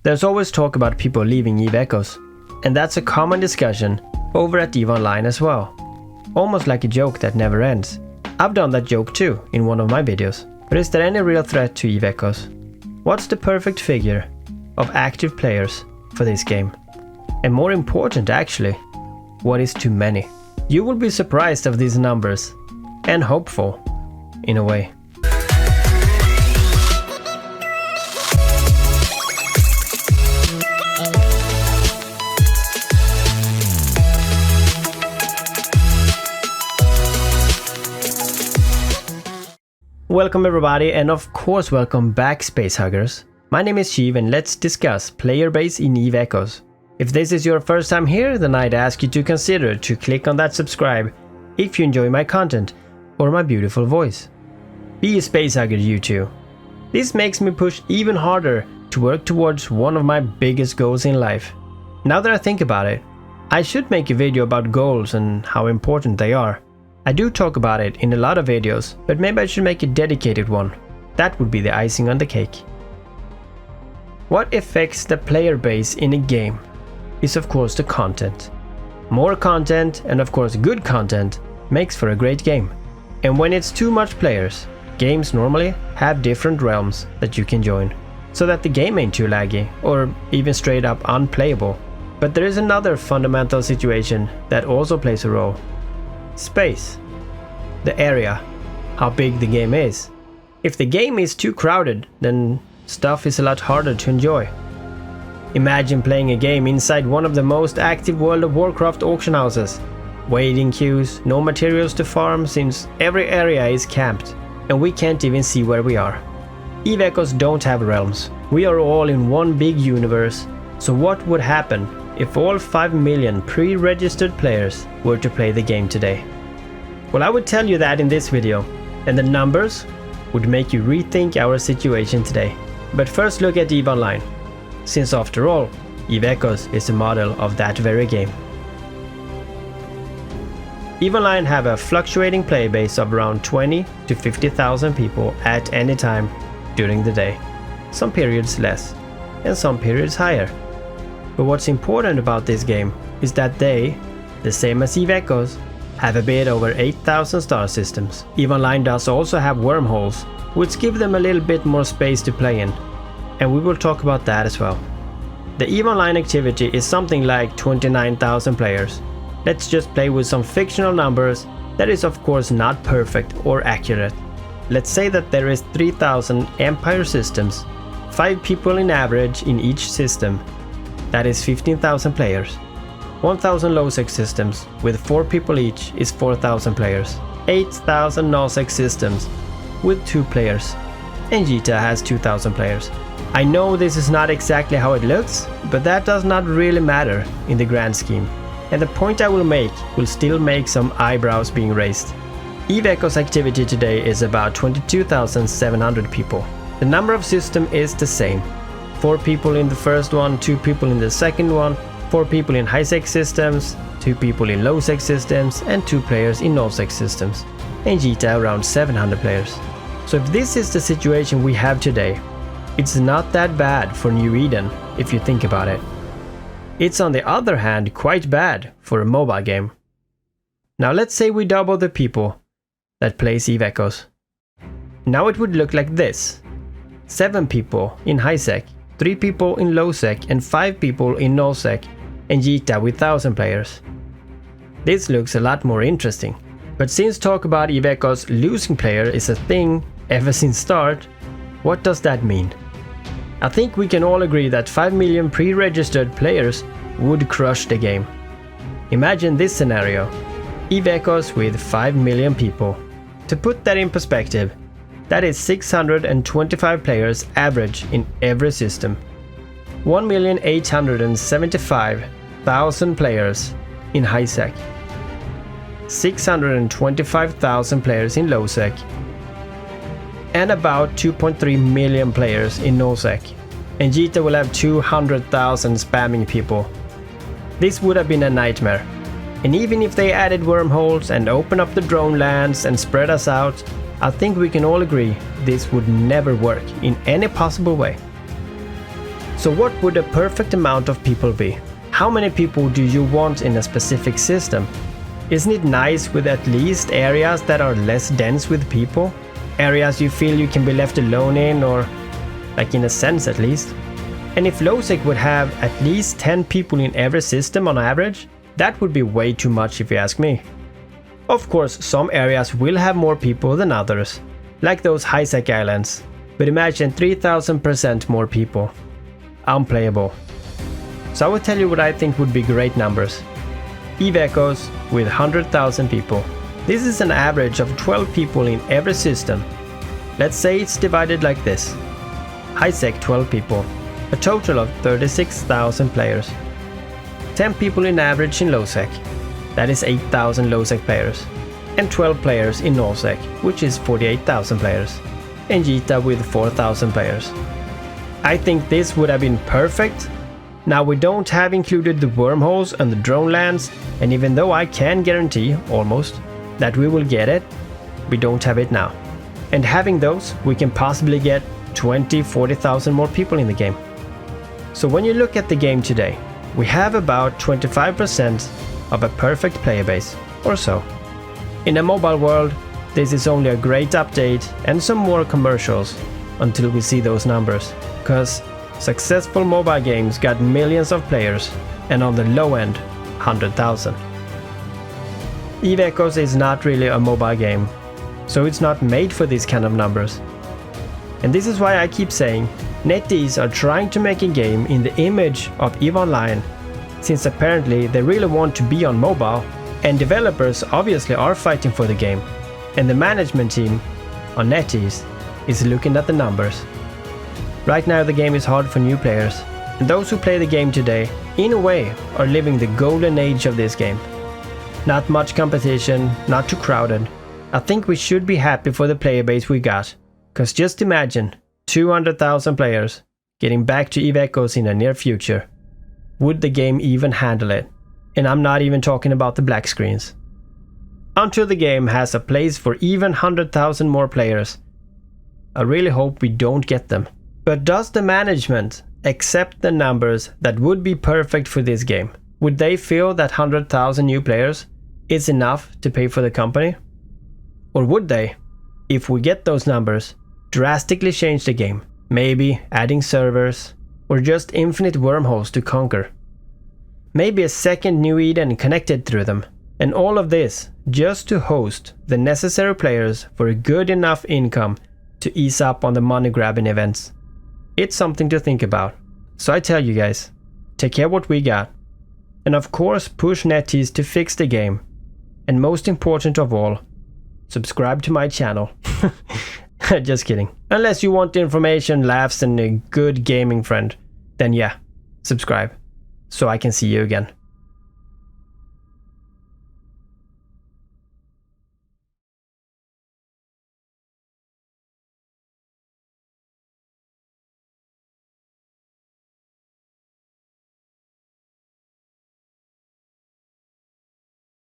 There's always talk about people leaving EVE Echoes, and that's a common discussion over at EVE Online as well. Almost like a joke that never ends. I've done that joke too in one of my videos. But is there any real threat to EVE Echoes? What's the perfect figure of active players for this game? And more important actually, what is too many? You will be surprised of these numbers, and hopeful, in a way. Welcome everybody, and of course welcome back Space Huggers. My name is Sheev and let's discuss player base in EVE Echoes. If this is your first time here, then I'd ask you to consider to click on that subscribe if you enjoy my content or my beautiful voice. Be a space hugger, you too. This makes me push even harder to work towards one of my biggest goals in life. Now that I think about it, I should make a video about goals and how important they are. I do talk about it in a lot of videos, but maybe I should make a dedicated one. That would be the icing on the cake. What affects the player base in a game is of course the content. More content, and of course good content, makes for a great game. And when it's too much players, games normally have different realms that you can join, so that the game ain't too laggy or even straight up unplayable. But there is another fundamental situation that also plays a role. Space. The area. How big the game is. If the game is too crowded, then stuff is a lot harder to enjoy. Imagine playing a game inside one of the most active World of Warcraft auction houses. Waiting queues, no materials to farm since every area is camped, and we can't even see where we are. EVE Echoes don't have realms. We are all in one big universe, so what would happen if all 5 million pre-registered players were to play the game today? Well, I would tell you that in this video, and the numbers would make you rethink our situation today. But first look at EVE Online, since after all, EVE Echoes is a model of that very game. EVE Online have a fluctuating player base of around 20 to 50,000 people at any time during the day. Some periods less, and some periods higher. But what's important about this game is that they, the same as EVE Echoes, have a bit over 8,000 star systems. EVE Online does also have wormholes, which give them a little bit more space to play in, and we will talk about that as well. The EVE Online activity is something like 29,000 players. Let's just play with some fictional numbers that is of course not perfect or accurate. Let's say that there is 3,000 Empire systems, 5 people in average in each system. That is 15,000 players. 1,000 low-sec systems with 4 people each is 4,000 players. 8,000 null-sec systems with 2 players. And Jita has 2,000 players. I know this is not exactly how it looks, but that does not really matter in the grand scheme. And the point I will make will still make some eyebrows being raised. EVE Echoes activity today is about 22,700 people. The number of system is the same. 4 people in the first one, 2 people in the second one, 4 people in high-sec systems, 2 people in low-sec systems, and 2 players in null-sec systems. And Jita around 700 players. So if this is the situation we have today, it's not that bad for New Eden if you think about it. It's on the other hand quite bad for a mobile game. Now let's say we double the people that plays EVE Echoes. Now it would look like this. 7 people in high-sec, 3 people in low-sec, and 5 people in null-sec, and Jita with 1,000 players. This looks a lot more interesting. But since talk about EVE Echoes losing player is a thing ever since start, what does that mean? I think we can all agree that 5 million pre-registered players would crush the game. Imagine this scenario, EVE Echoes with 5 million people. To put that in perspective, that is 625 players average in every system. 1,875,000 players in high-sec. 625,000 players in low-sec. And about 2.3 million players in null-sec. And Jita will have 200,000 spamming people. This would have been a nightmare. And even if they added wormholes and open up the drone lands and spread us out, I think we can all agree this would never work in any possible way. So what would a perfect amount of people be? How many people do you want in a specific system? Isn't it nice with at least areas that are less dense with people? Areas you feel you can be left alone in, or like in a sense at least? And if LowSec would have at least 10 people in every system on average, that would be way too much if you ask me. Of course, some areas will have more people than others, like those high-sec islands, but imagine 3000% more people. Unplayable. So I will tell you what I think would be great numbers. Eve Echoes with 100,000 people. This is an average of 12 people in every system. Let's say it's divided like this. High-sec 12 people, a total of 36,000 players. 10 people in average in low-sec, that is 8,000 low-sec players. And 12 players in null-sec, which is 48,000 players. And Jita with 4,000 players. I think this would have been perfect. Now we don't have included the wormholes and the drone lands, and even though I can guarantee, almost, that we will get it, we don't have it now. And having those, we can possibly get 20-40,000 more people in the game. So when you look at the game today, we have about 25% of a perfect player base, or so. In a mobile world, this is only a great update and some more commercials until we see those numbers, because successful mobile games got millions of players, and on the low end, 100,000. Eve Echoes is not really a mobile game, so it's not made for these kind of numbers. And this is why I keep saying, NetEase are trying to make a game in the image of EVE Online, since apparently they really want to be on mobile, and developers obviously are fighting for the game, and the management team on NetEase is looking at the numbers. Right now the game is hard for new players, and those who play the game today, in a way, are living the golden age of this game. Not much competition, not too crowded. I think we should be happy for the player base we got, cause just imagine 200,000 players getting back to Eve Echoes in the near future. Would the game even handle it? And I'm not even talking about the black screens. Until the game has a place for even 100,000 more players, I really hope we don't get them. But does the management accept the numbers that would be perfect for this game? Would they feel that 100,000 new players is enough to pay for the company? Or would they, if we get those numbers, drastically change the game? Maybe adding servers, or just infinite wormholes to conquer. Maybe a second New Eden connected through them. And all of this just to host the necessary players for a good enough income to ease up on the money grabbing events. It's something to think about. So I tell you guys, take care what we got. And of course push NetEase to fix the game. And most important of all, subscribe to my channel. Just kidding. Unless you want information, laughs and a good gaming friend, then yeah, subscribe. So I can see you again.